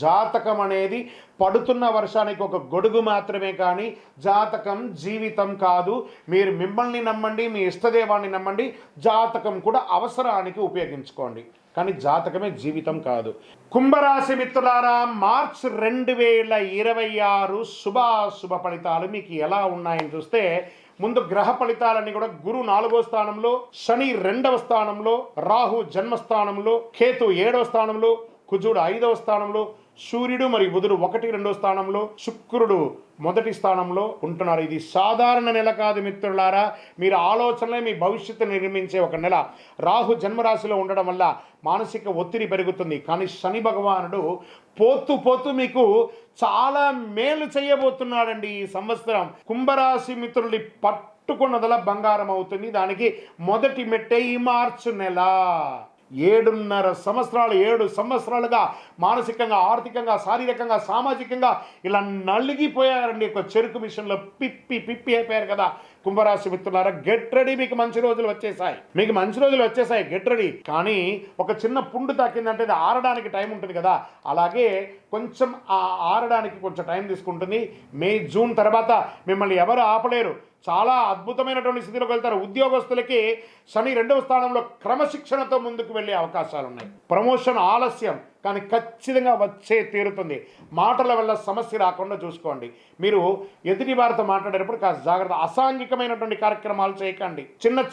జాతకం అనేది పడుతున్న వర్షానికి ఒక గొడుగు మాత్రమే, కానీ జాతకం జీవితం కాదు. మీరు మిమ్మల్ని నమ్మండి, మీ ఇష్టదేవాన్ని నమ్మండి, జాతకం కూడా అవసరానికి ఉపయోగించుకోండి, కానీ జాతకమే జీవితం కాదు. కుంభరాశి మిత్రులారా, మార్చ్ 2026 శుభాశుభ ఫలితాలు మీకు ఎలా ఉన్నాయని చూస్తే, ముందు గ్రహ ఫలితాలన్నీ కూడా గురు 4వ స్థానంలో, శని 2వ స్థానంలో, రాహు జన్మస్థానంలో, కేతు 7వ స్థానంలో, కుజుడు 5వ స్థానంలో, సూర్యుడు మరియు బుధుడు 1, 2వ స్థానంలో, శుక్రుడు 1వ స్థానంలో ఉంటున్నారు. ఇది సాధారణ నెల కాదు మిత్రులారా. మీరు ఆలోచనలే మీ భవిష్యత్తు నిర్మించే ఒక నెల. రాహు జన్మరాశిలో ఉండడం వల్ల మానసిక ఒత్తిడి పెరుగుతుంది, కానీ శని భగవానుడు పోతూ పోతూ మీకు చాలా మేలు చేయబోతున్నాడండి ఈ సంవత్సరం. కుంభరాశి మిత్రుల్ని పట్టుకున్నదల బంగారం అవుతుంది. దానికి మొదటి మెట్టే ఈ మార్చి నెల. 7 సంవత్సరాలుగా మానసికంగా, ఆర్థికంగా, శారీరకంగా, సామాజికంగా ఇలా నలిగిపోయారండి. ఒక చెరుకు మిషన్లో పిప్పి అయిపోయారు కదా కుంభరాశి మిత్రులారా. గెట్ రెడీ, మీకు మంచి రోజులు వచ్చేసాయి, గెట్ రెడీ. కానీ ఒక చిన్న పుండు తాకిందంటే అది ఆరడానికి టైం ఉంటుంది కదా, అలాగే కొంచెం ఆరడానికి కొంచెం టైం తీసుకుంటుంది. మే, జూన్ తర్వాత మిమ్మల్ని ఎవరు ఆపలేరు. చాలా అద్భుతమైనటువంటి స్థితిలోకి వెళ్తారు. ఉద్యోగస్తులకి శని 2వ స్థానంలో క్రమశిక్షణతో ముందుకు వెళ్ళే అవకాశాలు ఉన్నాయి. ప్రమోషన్ ఆలస్యం, కానీ ఖచ్చితంగా వచ్చే తీరుతుంది. మాటల వల్ల సమస్య రాకుండా చూసుకోండి. మీరు ఎదుటి వారితో మాట్లాడేటప్పుడు కాస్త జాగ్రత్త. అసాంఘికమైనటువంటి కార్యక్రమాలు చేయకండి.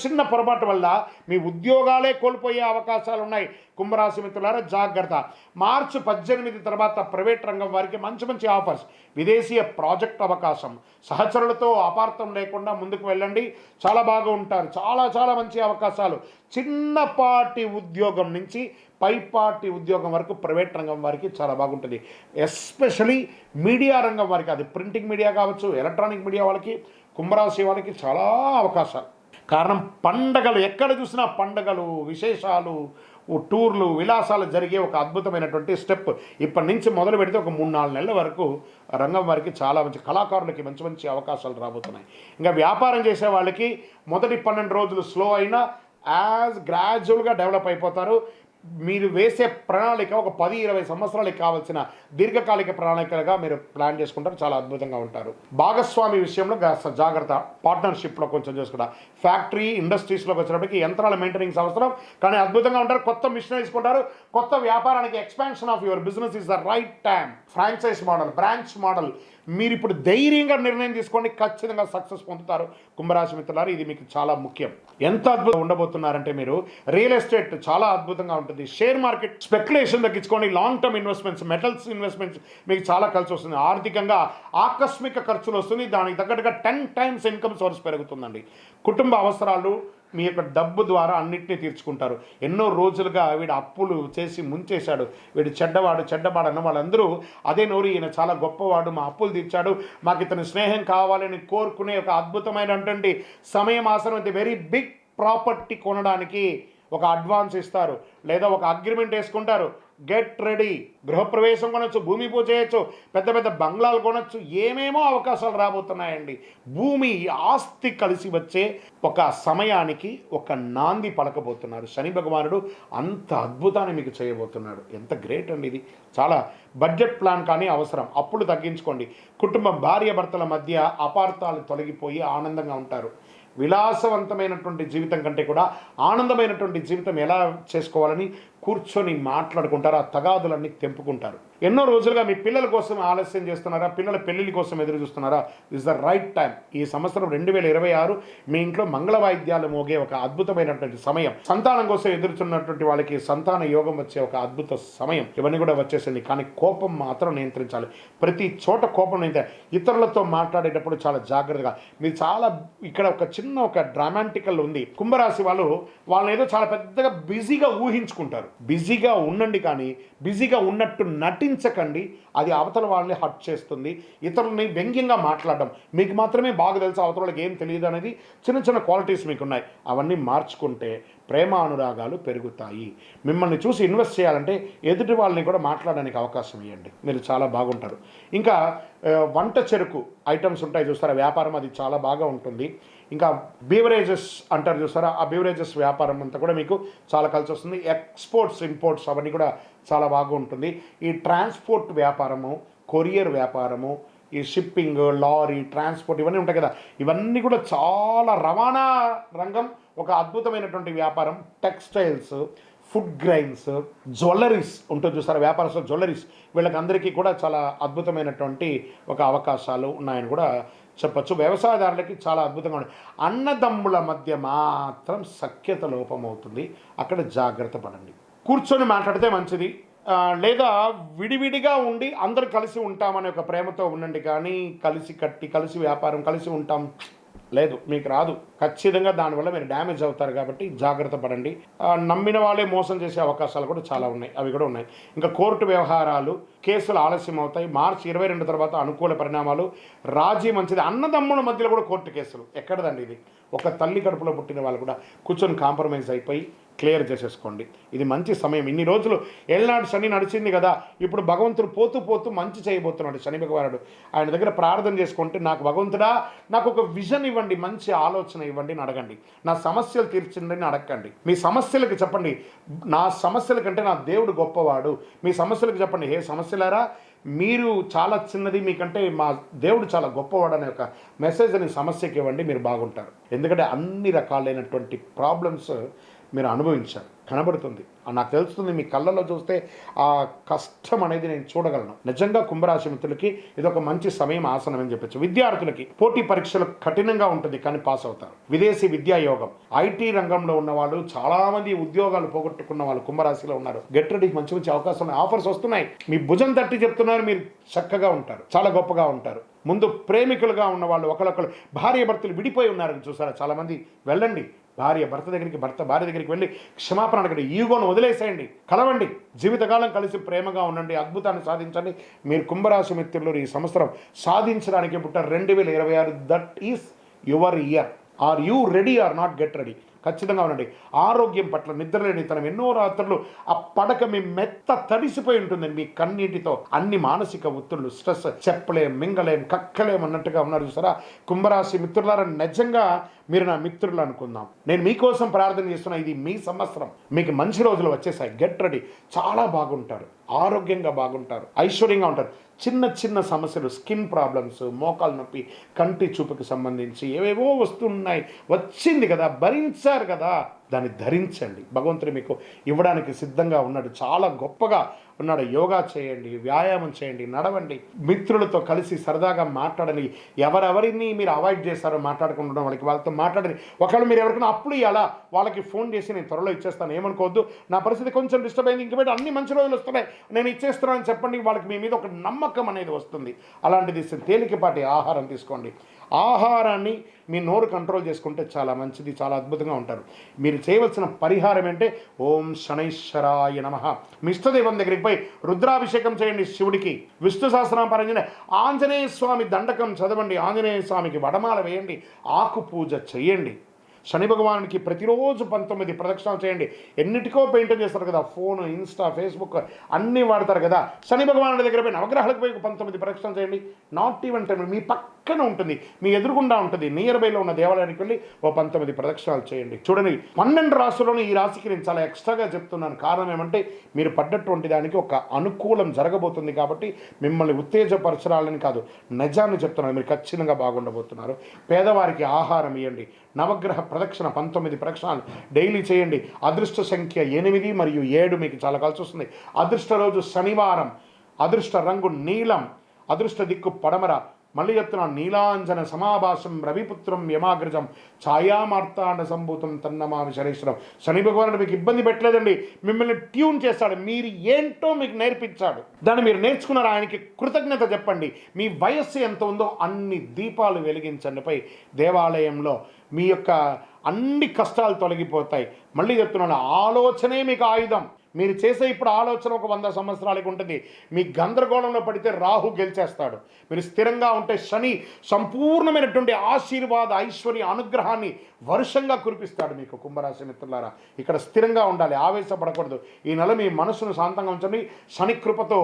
చిన్న పొరపాటు వల్ల మీ ఉద్యోగాలే కోల్పోయే అవకాశాలు ఉన్నాయి. కుంభరాశి మిత్రులారా జాగ్రత్త. మార్చి 18 తర్వాత ప్రైవేట్ రంగం వారికి మంచి ఆఫర్స్, విదేశీయ ప్రాజెక్ట్ అవకాశం, సహచరులతో అపార్థం లేకుండా ముందుకు వెళ్ళండి, చాలా బాగా ఉంటారు. చాలా మంచి అవకాశాలు. చిన్నపాటి ఉద్యోగం నుంచి పైపాటి ఉద్యోగం వరకు ప్రైవేట్ రంగం వారికి చాలా బాగుంటుంది. ఎస్పెషలీ మీడియా రంగం వారికి, అది ప్రింటింగ్ మీడియా కావచ్చు, ఎలక్ట్రానిక్ మీడియా వాళ్ళకి, కుంభరాశి వాళ్ళకి చాలా అవకాశాలు. కారణం పండగలు, ఎక్కడ చూసినా పండగలు, విశేషాలు, టూర్లు, విలాసాలు జరిగే ఒక అద్భుతమైనటువంటి స్టెప్. ఇప్పటి నుంచి మొదలు పెడితే ఒక 3-4 నెలల వరకు రంగం వారికి చాలా మంచి, కళాకారులకి మంచి అవకాశాలు రాబోతున్నాయి. ఇంకా వ్యాపారం చేసే వాళ్ళకి మొదటి 12 రోజులు స్లో అయినా గ్రాడ్యువల్గా డెవలప్ అయిపోతారు. మీరు వేసే ప్రణాళిక ఒక 10-20 సంవత్సరాలకు కావాల్సిన దీర్ఘకాలిక ప్రణాళికలుగా మీరు ప్లాన్ చేసుకుంటారు. చాలా అద్భుతంగా ఉంటారు. భాగస్వామి విషయంలో జాగ్రత్త. పార్ట్నర్షిప్లో కొంచెం చేసుకుంటారు. ఫ్యాక్టరీ, ఇండస్ట్రీస్లోకి వచ్చినప్పటికీ యంత్రాల మెయింటెనెన్స్ అవసరం, కానీ అద్భుతంగా ఉంటారు. కొత్త మిషన్ తీసుకుంటారు. కొత్త వ్యాపారానికి expansion of your business is the right time. Franchise model, branch model, మీరు ఇప్పుడు ధైర్యంగా నిర్ణయం తీసుకోండి, ఖచ్చితంగా సక్సెస్ పొందుతారు. కుంభరాశి మిత్రులారా, ఇది మీకు చాలా ముఖ్యం. ఎంత అద్భుతంగా ఉండబోతున్నారంటే, మీరు రియల్ ఎస్టేట్ చాలా అద్భుతంగా ఉంటుంది. షేర్ మార్కెట్ స్పెక్యులేషన్ తగ్గించుకోండి. Long term investments, metals investments మీకు చాలా కలిసి వస్తుంది. ఆర్థికంగా ఆకస్మిక ఖర్చులు వస్తుంది, దానికి తగ్గట్టుగా 10 times ఇన్కమ్ సోర్స్ పెరుగుతుందండి. కుటుంబ అవసరాలు మీ యొక్క డబ్బు ద్వారా అన్నింటినీ తీర్చుకుంటారు. ఎన్నో రోజులుగా వీడు అప్పులు చేసి ముంచేశాడు, వీడు చెడ్డవాడు అన్న వాళ్ళందరూ అదే నోరు, ఈయన చాలా గొప్పవాడు, మా అప్పులు తీర్చాడు, మాకు ఇతని స్నేహం కావాలని కోరుకునే ఒక అద్భుతమైనటువంటి సమయం ఆసనం. వెరీ బిగ్ ప్రాపర్టీ కొనడానికి ఒక అడ్వాన్స్ ఇస్తారు, లేదా ఒక అగ్రిమెంట్ వేసుకుంటారు. Get ready. గృహప్రవేశం కొనొచ్చు, భూమి పూజ చేయొచ్చు, పెద్ద బంగ్లాలు కొనొచ్చు, ఏమేమో అవకాశాలు రాబోతున్నాయండి. భూమి, ఆస్తి కలిసి వచ్చే ఒక సమయానికి ఒక నాంది పలకబోతున్నారు. శని భగవానుడు అంత అద్భుతాన్ని మీకు చేయబోతున్నాడు. ఎంత గ్రేట్ అండి ఇది. చాలా బడ్జెట్ ప్లాన్ కానీ అవసరం. అప్పులు తగ్గించుకోండి. కుటుంబం, భార్యాభర్తల మధ్య అపార్థాలు తొలగిపోయి ఆనందంగా ఉంటారు. విలాసవంతమైనటువంటి జీవితం కంటే కూడా ఆనందమైనటువంటి జీవితం ఎలా చేసుకోవాలని కూర్చొని మాట్లాడుకుంటారు. ఆ తగాదులన్నీ తెంపుకుంటారు. ఎన్నో రోజులుగా మీ పిల్లల కోసం ఆలస్యం చేస్తున్నారా, పిల్లల పెళ్లిళ్ళ కోసం ఎదురు చూస్తున్నారా, ఇస్ ద రైట్ టైం. ఈ సంవత్సరం 2026 మీ ఇంట్లో మంగళ వాయిద్యాలు మోగే ఒక అద్భుతమైనటువంటి సమయం. సంతానం కోసం ఎదురుచున్నటువంటి వాళ్ళకి సంతాన యోగం వచ్చే ఒక అద్భుత సమయం. ఇవన్నీ కూడా వచ్చేసింది. కానీ కోపం మాత్రం నియంత్రించాలి. ప్రతి చోట కోపం ఇతరులతో మాట్లాడేటప్పుడు చాలా జాగ్రత్తగా. మీరు చాలా ఇక్కడ ఒక డ్రామాటికల్ ఉంది. కుంభరాశి వాళ్ళని ఏదో చాలా పెద్దగా బిజీగా ఊహించుకుంటారు. బిజీగా ఉండండి, కానీ బిజీగా ఉన్నట్టు నటించకండి. అది అవతల వాళ్ళని హర్ట్ చేస్తుంది. ఇతరులని వ్యంగ్యంగా మాట్లాడడం, మీకు మాత్రమే బాగా తెలుసు, అవతల వాళ్ళకి ఏం తెలియదు అనేది చిన్న క్వాలిటీస్ మీకు ఉన్నాయి. అవన్నీ మార్చుకుంటే ప్రేమ అనురాగాలు పెరుగుతాయి. మిమ్మల్ని చూసి ఇన్వెస్ట్ చేయాలంటే ఎదుటి వాళ్ళని కూడా మాట్లాడడానికి అవకాశం ఇవ్వండి, మీరు చాలా బాగుంటారు. ఇంకా వంట చెరుకు ఐటమ్స్ ఉంటాయి చూస్తారా, వ్యాపారం, అది చాలా బాగా ఉంటుంది. ఇంకా బీవరేజెస్ అంటారు చూసారా, ఆ బీవరేజెస్ వ్యాపారం అంతా కూడా మీకు చాలా కలిసి వస్తుంది. ఎక్స్పోర్ట్స్ ఇంపోర్ట్స్ అవన్నీ కూడా చాలా బాగా ఉంటుంది. ఈ ట్రాన్స్పోర్ట్ వ్యాపారము, కొరియర్ వ్యాపారము, ఈ షిప్పింగ్, లారీ, ట్రాన్స్పోర్ట్ ఇవన్నీ ఉంటాయి కదా, ఇవన్నీ కూడా చాలా రవాణా రంగం ఒక అద్భుతమైనటువంటి వ్యాపారం. టెక్స్టైల్స్, ఫుడ్ గ్రైన్స్, జ్యువెలరీస్ ఉంటుంది చూసారా, వ్యాపారస్తులు జ్యువెలరీస్, వీళ్ళకి అందరికీ కూడా చాలా అద్భుతమైనటువంటి ఒక అవకాశాలు ఉన్నాయని కూడా చెప్పచ్చు. వ్యవసాయదారులకి చాలా అద్భుతంగా ఉంది. అన్నదమ్ముల మధ్య మాత్రం సఖ్యత లోపం అవుతుంది, అక్కడ జాగ్రత్త పడండి. కూర్చొని మాట్లాడితే మంచిది, లేదా విడివిడిగా ఉండి అందరూ కలిసి ఉంటామనే ఒక ప్రేమతో ఉండండి. కానీ కలిసి కట్టి, కలిసి వ్యాపారం, కలిసి ఉంటాం లేదు, మీకు రాదు. ఖచ్చితంగా దానివల్ల మీరు డ్యామేజ్ అవుతారు. కాబట్టి జాగ్రత్త పడండి. నమ్మిన వాళ్ళే మోసం చేసే అవకాశాలు కూడా చాలా ఉన్నాయి, అవి కూడా ఉన్నాయి. ఇంకా కోర్టు వ్యవహారాలు, కేసులు ఆలస్యం అవుతాయి. మార్చి 22 తర్వాత అనుకూల పరిణామాలు, రాజీ మంచిది. అన్నదమ్ముల మధ్యలో కూడా కోర్టు కేసులు ఎక్కడదండి ఇది? ఒక తల్లి కడుపులో పుట్టిన వాళ్ళు కూడా కూర్చొని కాంప్రమైజ్ అయిపోయి క్లియర్ చేసేసుకోండి. ఇది మంచి సమయం. ఇన్ని రోజులు ఏళ్ళనాడు శని నడిచింది కదా, ఇప్పుడు భగవంతుడు పోతూ పోతూ మంచి చేయబోతున్నాడు శని భగవానుడు. ఆయన దగ్గర ప్రార్థన చేసుకుంటే, నాకు భగవంతుడా నాకు ఒక విజన్ ఇవ్వండి, మంచి ఆలోచన ఇవ్వండి అని అడగండి. నా సమస్యలు తీర్చండి అని అడగండి. మీ సమస్యలకు చెప్పండి, నా సమస్యల కంటే నా దేవుడు గొప్పవాడు. మీ సమస్యలకు చెప్పండి, హే సమస్యలారా మీరు చాలా చిన్నది, మీకంటే మా దేవుడు చాలా గొప్పవాడు అనే ఒక మెసేజ్ అని సమస్యకి ఇవ్వండి, మీరు బాగుంటారు. ఎందుకంటే అన్ని రకాలైనటువంటి ప్రాబ్లమ్స్ మీరు అనుభవించారు, కనబడుతుంది, నాకు తెలుస్తుంది. మీ కళ్ళల్లో చూస్తే ఆ కష్టం అనేది నేను చూడగలను. నిజంగా కుంభరాశి మిత్రులకి ఇది ఒక మంచి సమయం, ఆసనం అని చెప్పచ్చు. విద్యార్థులకి పోటీ పరీక్షలు కఠినంగా ఉంటుంది కానీ పాస్ అవుతారు. విదేశీ విద్యా యోగం, ఐటీ రంగంలో ఉన్న వాళ్ళు, చాలామంది ఉద్యోగాలు పోగొట్టుకున్న వాళ్ళు కుంభరాశిలో ఉన్నారు. గెట్ రెడీ, మంచి మంచి అవకాశాలు, ఆఫర్స్ వస్తున్నాయి. మీ భుజం తట్టి చెప్తున్నారు, మీరు చక్కగా ఉంటారు, చాలా గొప్పగా ఉంటారు. ముందు ప్రేమికులుగా ఉన్న వాళ్ళు ఒకరొకరు భార్య భర్తలు విడిపోయి ఉన్నారని చూసారా చాలామంది, వెళ్ళండి భార్య భర్త దగ్గరికి, భర్త భార్య దగ్గరికి వెళ్ళి క్షమాపణ అడగండి, ఈగోను వదిలేసేయండి, కలవండి, జీవితకాలం కలిసి ప్రేమగా ఉండండి, అద్భుతాన్ని సాధించండి. మీరు కుంభరాశి మిత్రులు ఈ సంవత్సరం సాధించడానికి పుట్టారు. 2026 that is your year. Are you ready or not? Get ready. ఖచ్చితంగా ఉండండి. ఆరోగ్యం పట్ల నిద్రలేనితనం, ఎన్నో రాత్రులు ఆ పడక మీ మెత్త తడిసిపోయి ఉంటుందండి మీ కన్నీటితో. అన్ని మానసిక ఒత్తిళ్లు, స్ట్రెస్, చెప్పలేం, మింగలేం, కక్కలేం అన్నట్టుగా ఉన్నారు చూసారా కుంభరాశి మిత్రులారా. నిజంగా మీరు నా మిత్రులు అనుకుందాం. నేను మీకోసం ప్రార్థన చేస్తున్నా. ఇది మీ సంవత్సరం, మీకు మంచి రోజులు వచ్చేసాయి. Get ready. చాలా బాగుంటారు, ఆరోగ్యంగా బాగుంటారు, ఐశ్వర్యంగా ఉంటారు. చిన్న చిన్న సమస్యలు, స్కిన్ ప్రాబ్లమ్స్, మోకాలు నొప్పి, కంటి చూపుకి సంబంధించి ఏవేవో వస్తున్నాయి, వచ్చింది కదా, భరించారు కదా, దాన్ని ధరించండి. భగవంతుడు మీకు ఇవ్వడానికి సిద్ధంగా ఉన్నాడు, చాలా గొప్పగా ఉన్నాడు. యోగా చేయండి, వ్యాయామం చేయండి, నడవండి, మిత్రులతో కలిసి సరదాగా మాట్లాడండి. ఎవరెవరిని మీరు అవాయిడ్ చేస్తారో మాట్లాడుకుంటున్నాం వాళ్ళతో మాట్లాడండి. ఒకవేళ మీరు ఎవరికైనా అప్పులు ఇవ్వాలా, వాళ్ళకి ఫోన్ చేసి నేను త్వరలో ఇచ్చేస్తాను, ఏమనుకోవద్దు, నా పరిస్థితి కొంచెం డిస్టర్బ్ అయింది, ఇంక అన్ని మంచి రోజులు వస్తున్నాయి, నేను ఇచ్చేస్తున్నానని చెప్పండి. వాళ్ళకి మీ మీద ఒక నమ్మకం అనేది వస్తుంది. అలాంటిది తేలికపాటి ఆహారం తీసుకోండి. ఆహారాన్ని మీ నోరు కంట్రోల్ చేసుకుంటే చాలా మంచిది, చాలా అద్భుతంగా ఉంటారు. మీరు చేయవలసిన పరిహారం ఏంటంటే, ఓం శనైశ్వరాయ నమః. మీ ఇష్టదైవం దగ్గరికి పోయి రుద్రాభిషేకం చేయండి శివుడికి, విష్ణు సహస్రనామం, ఆంజనేయ స్వామి దండకం చదవండి, ఆంజనేయ స్వామికి వడమాల వేయండి, ఆకు పూజ చేయండి. శని భగవానునికి ప్రతిరోజు 19 ప్రదక్షిణాలు చేయండి. ఎన్నిటికో పెయింటింగ్ చేస్తారు కదా, ఫోన్, ఇన్స్టా, ఫేస్బుక్ అన్నీ వాడతారు కదా. శని భగవానుడి దగ్గర పోయి నవగ్రహాలకు పోయి 19 ప్రదక్షిణాలు చేయండి. నాట్ ఈవెన్ టైం, మీ పక్కన ఉంటుంది, మీ ఎదురుగుండా ఉంటుంది, నియర్ బైలో ఉన్న దేవాలయానికి వెళ్ళి 19 ప్రదక్షిణాలు చేయండి. చూడండి, 12 రాశుల్లోని ఈ రాశికి నేను చాలా ఎక్స్ట్రాగా చెప్తున్నాను. కారణం ఏమంటే, మీరు పడ్డటువంటి దానికి ఒక అనుకూలం జరగబోతుంది కాబట్టి మిమ్మల్ని ఉత్తేజపరచరాలని కాదు, నిజాన్ని చెప్తున్నాను. మీరు ఖచ్చితంగా బాగుండబోతున్నారు. పేదవారికి ఆహారం ఇవ్వండి. నవగ్రహ ప్రదక్షిణ 19 ప్రదక్షిణాలు డైలీ చేయండి. అదృష్ట సంఖ్య 8 మరియు 7 మీకు చాలా కలిసి వస్తుంది. అదృష్ట రోజు శనివారం, అదృష్ట రంగు నీలం, అదృష్ట దిక్కు పడమర. మళ్ళీ చెప్తున్నాను, నీలాంజన సమాభాసం రవిపుత్రం యమాగ్రజం ఛాయామార్తాండ సంభూతం తన్నమామి శనీశ్వరం. శని భగవానుడు మీకు ఇబ్బంది పెట్టలేదండి, మిమ్మల్ని ట్యూన్ చేస్తాడు, మీరు ఏంటో మీకు నేర్పించాడు, దాన్ని మీరు నేర్చుకున్నారు. ఆయనకి కృతజ్ఞత చెప్పండి. మీ వయస్సు ఎంత ఉందో అన్ని దీపాలు వెలిగించండిపై దేవాలయంలో. మీ యొక్క అన్ని కష్టాలు తొలగిపోతాయి. మళ్ళీ చెప్తున్నాను, ఆలోచనే మీకు ఆయుధం. మీరు చేసే ఇప్పుడు ఆలోచన ఒక 100 సంవత్సరాలకి ఉంటుంది. మీ గందరగోళంలో పడితే రాహు గెలిచేస్తాడు. మీరు స్థిరంగా ఉంటే శని సంపూర్ణమైనటువంటి ఆశీర్వాద ఐశ్వర్య అనుగ్రహాన్ని వర్షంగా కురిపిస్తాడు మీకు. కుంభరాశి మిత్రులారా, ఇక్కడ స్థిరంగా ఉండాలి, ఆవేశపడకూడదు. ఈ నెల మీ మనసును శాంతంగా ఉంచండి. శని కృపతో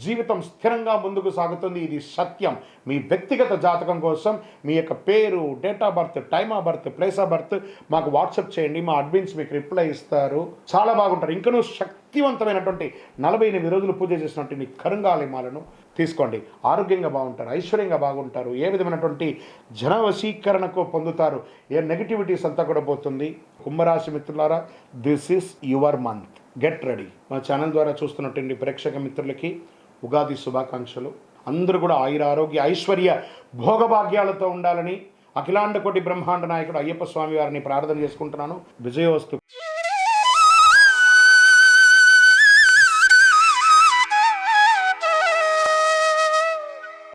జీవితం స్థిరంగా ముందుకు సాగుతుంది. ఇది సత్యం. మీ వ్యక్తిగత జాతకం కోసం మీ యొక్క పేరు, date of birth, time of birth, place of birth మాకు వాట్సాప్ చేయండి. మా అడ్మిన్స్ మీకు రిప్లై ఇస్తారు. చాలా బాగుంటారు. ఇంకనూ శక్తివంతమైనటువంటి 48 రోజులు పూజ చేసినటువంటి కరుంగాలిమాలను తీసుకోండి. ఆరోగ్యంగా బాగుంటారు, ఐశ్వర్యంగా బాగుంటారు. ఏ విధమైనటువంటి జన వశీకరణకు పొందుతారు. ఏ నెగిటివిటీస్ అంతా కూడా పోతుంది. కుంభరాశి మిత్రులారా, this is your month. Get ready. మా ఛానల్ ద్వారా చూస్తున్నటువంటి ప్రేక్షక మిత్రులకి ఉగాది శుభాకాంక్షలు. అందరూ కూడా ఆయుర ఆరోగ్య ఐశ్వర్య భోగభాగ్యాలతో ఉండాలని అఖిలాండ కోటి బ్రహ్మాండ నాయకుడు అయ్యప్ప స్వామి వారిని ప్రార్థన చేసుకుంటున్నాను. విజయోస్తు.